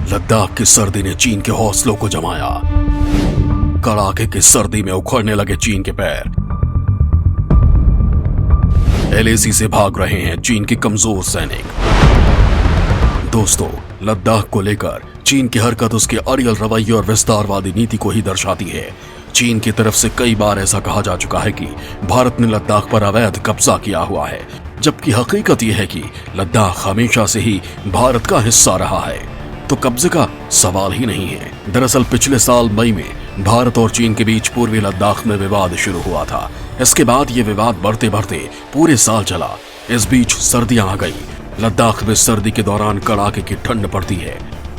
लद्दाख की सर्दी ने चीन के हौसलों को जमाया। कड़ाके की सर्दी में उखड़ने लगे चीन के पैर। एलएसी से भाग रहे हैं चीन के कमजोर सैनिक। दोस्तों, लद्दाख को लेकर चीन की हरकत उसके अड़ियल रवैये और विस्तारवादी नीति को ही दर्शाती है। चीन की तरफ से कई बार ऐसा कहा जा चुका है कि भारत ने लद्दाख पर अवैध कब्जा किया हुआ है, जबकि हकीकत यह है कि लद्दाख हमेशा से ही भारत का हिस्सा रहा है, तो कब्जे का सवाल ही नहीं है। दरअसल पिछले साल मई में भारत और चीन के बीच पूर्वी लद्दाख में विवाद शुरू हुआ था। इसके बाद ये विवाद बढ़ते बढ़ते पूरे साल चला। इस बीच सर्दियां आ गई। लद्दाख में सर्दी के दौरान कड़ाके की ठंड पड़ती है।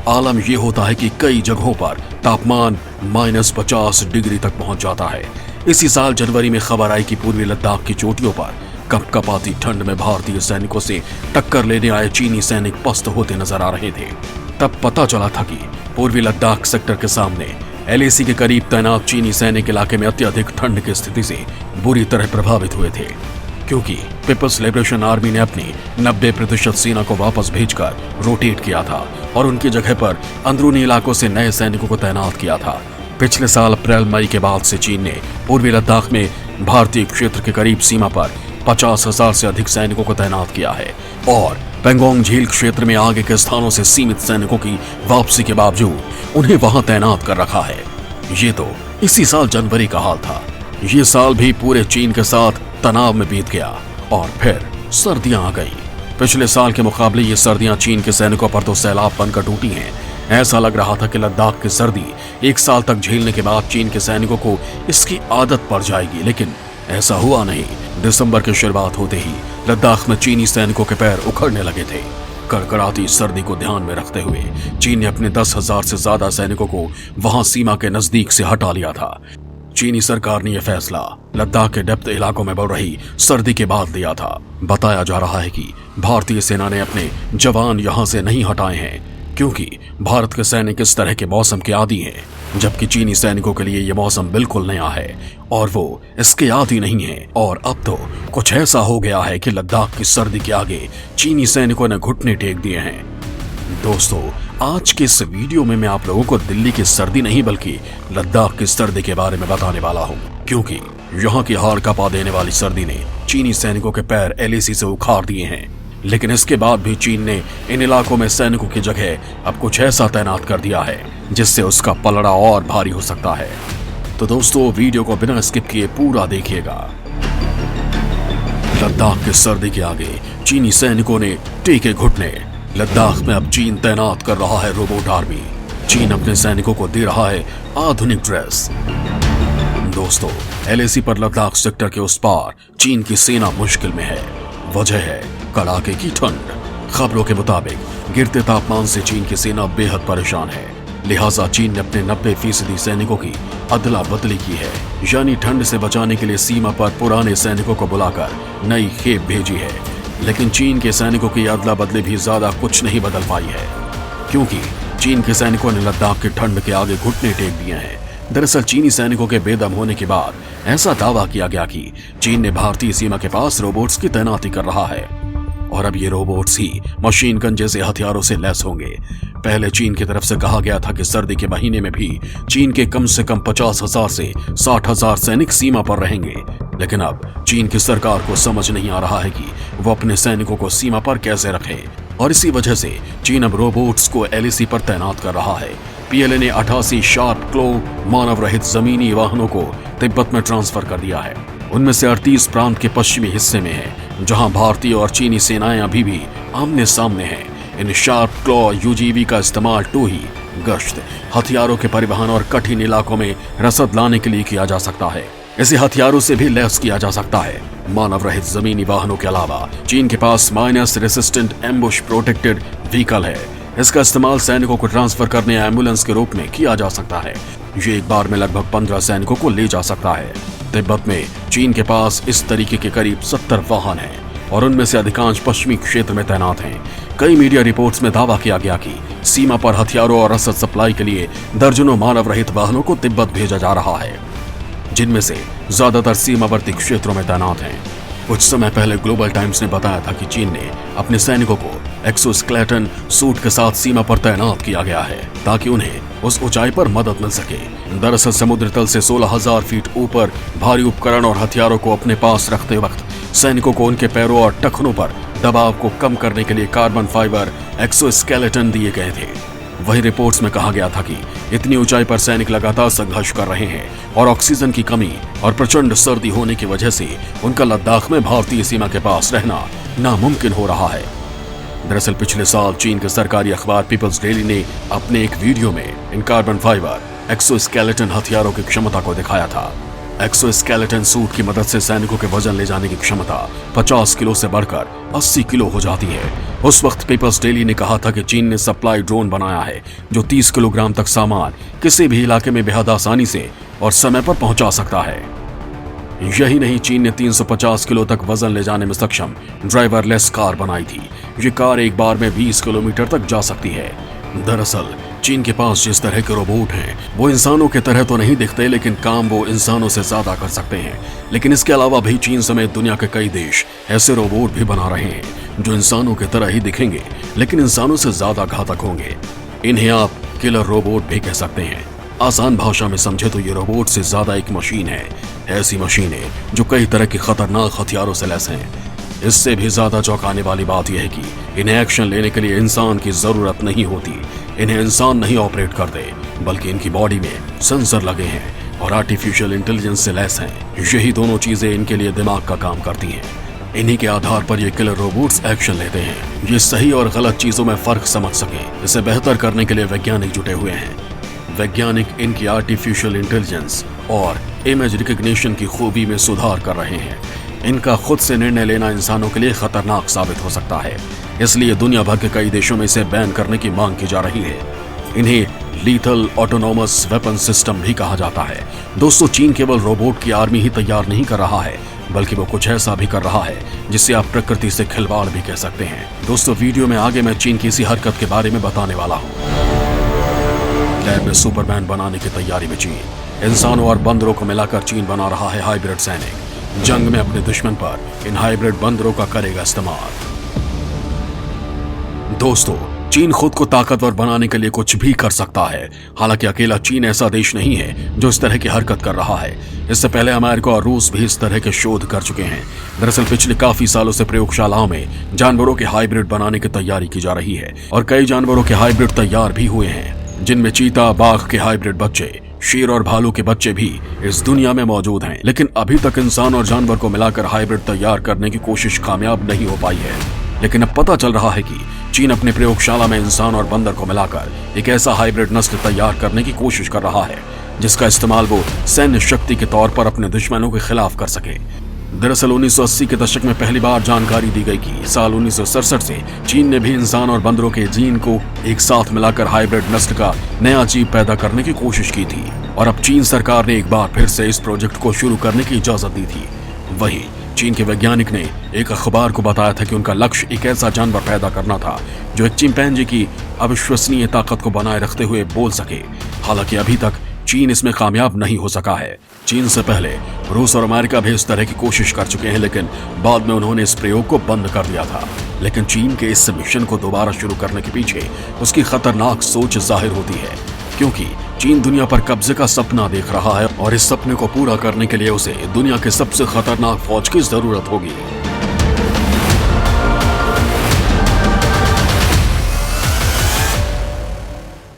आलम यह होता है कि कई जगहों पर तापमान -50 डिग्री तक पहुंच जाता है। इसी साल जनवरी में खबर आई कि पूर्वी लद्दाख की चोटियों पर कपकपाती ठंड में भारतीय सैनिकों से टक्कर लेने आए चीनी सैनिक पस्त होते नजर आ रहे थे। तब पता चला था कि पूर्वी लद्दाख सेक्टर के सामने एलएसी के करीब तैनात चीनी सैनिक इलाके में अत्यधिक ठंड की स्थिति से बुरी तरह प्रभावित हुए थे, क्योंकि पीपल्स लिबरेशन आर्मी ने अपनी 90% सेना को वापस भेजकर रोटेट किया था और उनकी जगह पर अंदरूनी इलाकों से नए सैनिकों को तैनात किया था। पिछले साल अप्रैल मई के बाद से चीन ने पूर्वी लद्दाख में भारतीय क्षेत्र के करीब सीमा पर 50,000 से अधिक सैनिकों को तैनात किया है और पेंगोंग झील क्षेत्र में आगे के स्थानों से सीमित सैनिकों की वापसी के बावजूद उन्हें वहां तैनात कर रखा है। ये तो इसी साल जनवरी का हाल था। ये साल भी पूरे चीन के साथ तनाव में बीत गया और फिर सर्दियां आ गई। पिछले साल के मुकाबले ये सर्दियां चीन के सैनिकों पर तो सैलाब बनकर टूटी हैं। ऐसा लग रहा था कि लद्दाख की सर्दी 1 साल तक झेलने के बाद चीन के सैनिकों को इसकी आदत पड़ जाएगी, लेकिन ऐसा हुआ नहीं। दिसंबर की शुरुआत होते ही लद्दाख में चीनी सैनिकों के पैर उखड़ने लगे थे। कड़कड़ाती सर्दी को ध्यान में रखते हुए चीन ने अपने 10,000 से ज्यादा सैनिकों को वहां सीमा के नजदीक से हटा लिया था। चीनी सरकार ने यह फैसला लद्दाख के डेप्थ इलाकों में बढ़ रही सर्दी के बाद लिया था। बताया जा रहा है कि भारतीय सेना ने अपने जवान यहां से नहीं हटाए हैं, क्योंकि भारत के सैनिक इस तरह के मौसम के आदी हैं, जबकि चीनी सैनिकों के लिए यह मौसम बिल्कुल नया है और वो इसके आदी नहीं है। और अब तो कुछ ऐसा हो गया है कि लद्दाख की सर्दी के आगे चीनी सैनिकों ने घुटने टेक दिए हैं। दोस्तों, आज के इस वीडियो में मैं आप लोगों को दिल्ली की सर्दी नहीं बल्कि लद्दाख की सर्दी के बारे में बताने वाला हूँ, क्योंकि यहाँ की हाड़ कपा देने वाली सर्दी ने चीनी सैनिकों के पैर एलएसी से उखाड़ दिए हैं। लेकिन इसके बाद भी चीन ने इन इलाकों में सैनिकों की जगह अब कुछ ऐसा तैनात कर दिया है जिससे उसका पलड़ा और भारी हो सकता है। तो दोस्तों, वीडियो को बिना स्किप किए पूरा देखिएगा। लद्दाख की सर्दी के आगे चीनी सैनिकों ने टेके घुटने। लद्दाख में अब चीन तैनात कर रहा है रोबोट आर्मी। चीन अपने सैनिकों को दे रहा है आधुनिक ड्रेस। दोस्तों, एलएसी पर लद्दाख सेक्टर के उस पार चीन की सेना मुश्किल में है। वजह है कड़ाके की ठंड। खबरों के मुताबिक गिरते तापमान से चीन की सेना बेहद परेशान है, लिहाजा चीन ने अपने 90% सैनिकों की अदला बदली की है। यानी ठंड से बचाने के लिए सीमा पर पुराने सैनिकों को बुलाकर नई खेप भेजी है। लेकिन चीन के सैनिकों की अदला बदली भी ज्यादा कुछ नहीं बदल पाई है, क्योंकि चीन के सैनिकों ने लद्दाख की ठंड के आगे घुटने टेक दिए हैं। दरअसल चीनी सैनिकों के बेदम होने के बाद ऐसा दावा किया गया कि चीन ने भारतीय सीमा के पास रोबोट्स की तैनाती कर रहा है और अब ये रोबोट्स ही मशीन गन जैसे हथियारों से लैस होंगे। पहले चीन की तरफ से कहा गया था कि सर्दी के महीने में भी चीन के कम से कम 50,000 से 60,000 सैनिक सीमा पर रहेंगे, लेकिन अब चीन की सरकार को समझ नहीं आ रहा है कि वो अपने सैनिकों को सीमा पर कैसे रखे, और इसी वजह से चीन अब रोबोट्स को एलएसी पर तैनात कर रहा है। पीएलए ने 88 शार्प क्लो मानव रहित जमीनी वाहनों को तिब्बत में ट्रांसफर कर दिया है। उनमें से 38 प्रांत के पश्चिमी हिस्से में है, जहां भारतीय और चीनी सेनाएं अभी भी आमने सामने हैं। इन शार्प क्लॉ यूजीवी का इस्तेमाल टोही, गश्त, हथियारों के परिवहन और कठिन इलाकों में रसद लाने के लिए किया जा सकता है। इसे हथियारों से भी लैस किया जा सकता है। मानव रहित जमीनी वाहनों के अलावा चीन के पास mines resistant ambush protected vehicle है। इसका इस्तेमाल सैनिकों को ट्रांसफर करने एम्बुलेंस के रूप में किया जा सकता है। ये एक बार में लगभग 15 सैनिकों को ले जा सकता है। तिब्बत में चीन के पास इस तरीके के करीब 70 वाहन हैं और उनमें से अधिकांश पश्चिमी क्षेत्र में तैनात हैं। कई मीडिया रिपोर्ट्स में दावा किया गया कि सीमा पर हथियारों और रसद सप्लाई के लिए दर्जनों मानव रहित वाहनों को तिब्बत भेजा जा रहा है, जिनमें से ज्यादातर सीमावर्ती क्षेत्रों में तैनात हैं। कुछ समय पहले ग्लोबल टाइम्स ने बताया था कि चीन ने अपने सैनिकों को एक्सोस्केलेटन सूट के साथ सीमा पर तैनात किया गया है ताकि उन्हें उस ऊंचाई पर मदद मिल सके। दरअसल समुद्र तल से 16,000 फीट ऊपर भारी उपकरण और हथियारों को अपने पास रखते वक्त सैनिकों को उनके पैरों और टखनों पर दबाव को कम करने के लिए कार्बन फाइबर एक्सोस्केलेटन दिए गए थे। वही रिपोर्ट्स में कहा गया था कि इतनी ऊंचाई पर सैनिक लगातार संघर्ष कर रहे हैं और ऑक्सीजन की कमी और प्रचंड सर्दी होने की वजह से उनका लद्दाख में भारतीय सीमा के पास रहना नामुमकिन हो रहा है। दरअसल पिछले साल चीन के सरकारी अखबार पीपल्स डेली ने अपने एक वीडियो में इन कार्बन फाइबर एक्सोस्केलेटन हथियारों की क्षमता को दिखाया था। एक्सोस्केलेटन सूट की मदद से सैनिकों के वजन ले जाने की क्षमता 50 किलो से बढ़कर 80 किलो हो जाती है। उस वक्त पीपल्स डेली ने कहा था कि चीन ने सप्लाई ड्रोन बनाया है जो 30 किलोग्राम तक सामान किसी भी इलाके में बेहद आसानी से और समय पर पहुंचा सकता है। यही नहीं, चीन ने 350 किलो तक वजन ले जाने में सक्षम ड्राइवरलेस कार बनाई थी। ये कार एक बार में 20 किलोमीटर तक जा सकती है। दरअसल चीन के पास जिस तरह के रोबोट हैं वो इंसानों के तरह तो नहीं दिखते, लेकिन काम वो इंसानों से ज्यादा कर सकते हैं। लेकिन इसके अलावा भी चीन समेत दुनिया के कई देश ऐसे रोबोट भी बना रहे हैं जो इंसानों की तरह ही दिखेंगे लेकिन इंसानों से ज्यादा घातक होंगे। इन्हें आप किलर रोबोट भी कह सकते हैं। आसान भाषा में समझे तो ये रोबोट से ज्यादा एक मशीन है, ऐसी मशीनें जो कई तरह के खतरनाक हथियारों से लैस हैं। इससे भी ज्यादा चौंकाने वाली बात यह है कि इन्हें एक्शन लेने के लिए इंसान की जरूरत नहीं होती। इन्हें इंसान नहीं ऑपरेट करते, बल्कि इनकी बॉडी में सेंसर लगे हैं और आर्टिफिशियल इंटेलिजेंस से लैस हैं। यही दोनों चीजें इनके लिए दिमाग का काम करती हैं। इन्हीं के आधार पर ये किलर रोबोट्स एक्शन लेते हैं। ये सही और गलत चीजों में फर्क समझ सकें, इसे बेहतर करने के लिए वैज्ञानिक जुटे हुए हैं। वैज्ञानिक इनकी आर्टिफिशियल इंटेलिजेंस और इमेज रिकग्निशन की खूबी में सुधार कर रहे हैं। इनका खुद से निर्णय लेना इंसानों के लिए खतरनाक साबित हो सकता है, इसलिए दुनिया भर के कई देशों में इसे बैन करने की मांग की जा रही है। इन्हें लीथल ऑटोनोमस वेपन सिस्टम भी कहा जाता है। दोस्तों, चीन केवल रोबोट की आर्मी ही तैयार नहीं कर रहा है, बल्कि वो कुछ ऐसा भी कर रहा है जिसे आप प्रकृति से खिलवाड़ भी कह सकते हैं। दोस्तों, वीडियो में आगे मैं चीन की इसी हरकत के बारे में बताने वाला हूँ। लैब में सुपरमैन बनाने की तैयारी में चीन। इंसानों और बंदरों को मिलाकर चीन बना रहा है हाइब्रिड सैनिक। जंग में अपने दुश्मन पर इन हाइब्रिड बंदरों का करेगा इस्तेमाल। दोस्तों, चीन खुद को ताकतवर बनाने के लिए कुछ भी कर सकता है। हालांकि अकेला चीन ऐसा देश नहीं है जो इस तरह की हरकत कर रहा है। इससे पहले अमेरिका और रूस भी इस तरह के शोध कर चुके हैं। दरअसल पिछले काफी सालों से प्रयोगशालाओं में जानवरों के हाइब्रिड बनाने की तैयारी की जा रही है और कई जानवरों के हाइब्रिड तैयार भी हुए हैं, जिनमें चीता, बाघ के हाइब्रिड बच्चे, शेर और भालू के बच्चे भी इस दुनिया में मौजूद हैं। लेकिन अभी तक इंसान और जानवर को मिलाकर हाइब्रिड तैयार करने की कोशिश कामयाब नहीं हो पाई है। लेकिन अब पता चल रहा है कि चीन अपने प्रयोगशाला में इंसान और बंदर को मिलाकर एक ऐसा हाइब्रिड नस्ल तैयार करने की कोशिश कर रहा है जिसका इस्तेमाल वो सैन्य शक्ति के तौर पर अपने दुश्मनों के खिलाफ कर सके। दरअसल 1980 के दशक में पहली बार जानकारी दी गई कि साल 1967 से चीन ने भी इंसान और बंदरों के जीन को एक साथ मिलाकर हाइब्रिड नस्ल का नया जीव पैदा करने की कोशिश की थी और अब चीन सरकार ने एक बार फिर से इस प्रोजेक्ट को शुरू करने की इजाजत दी थी। वहीं चीन के वैज्ञानिक ने एक अखबार को बताया था कि उनका लक्ष्य एक ऐसा जानवर पैदा करना था जो एक चिंपैंजी की अविश्वसनीय ताकत को बनाए रखते हुए बोल सके। हालांकि अभी तक चीन इसमें कामयाब नहीं हो सका है। चीन से पहले रूस और अमेरिका भी इस तरह की कोशिश कर चुके हैं, लेकिन बाद में उन्होंने इस प्रयोग को बंद कर दिया था। लेकिन चीन के इस मिशन को दोबारा शुरू करने के पीछे उसकी खतरनाक सोच जाहिर होती है, क्योंकि चीन दुनिया पर कब्जे का सपना देख रहा है और इस सपने को पूरा करने के लिए उसे दुनिया के सबसे खतरनाक फौज की जरूरत होगी।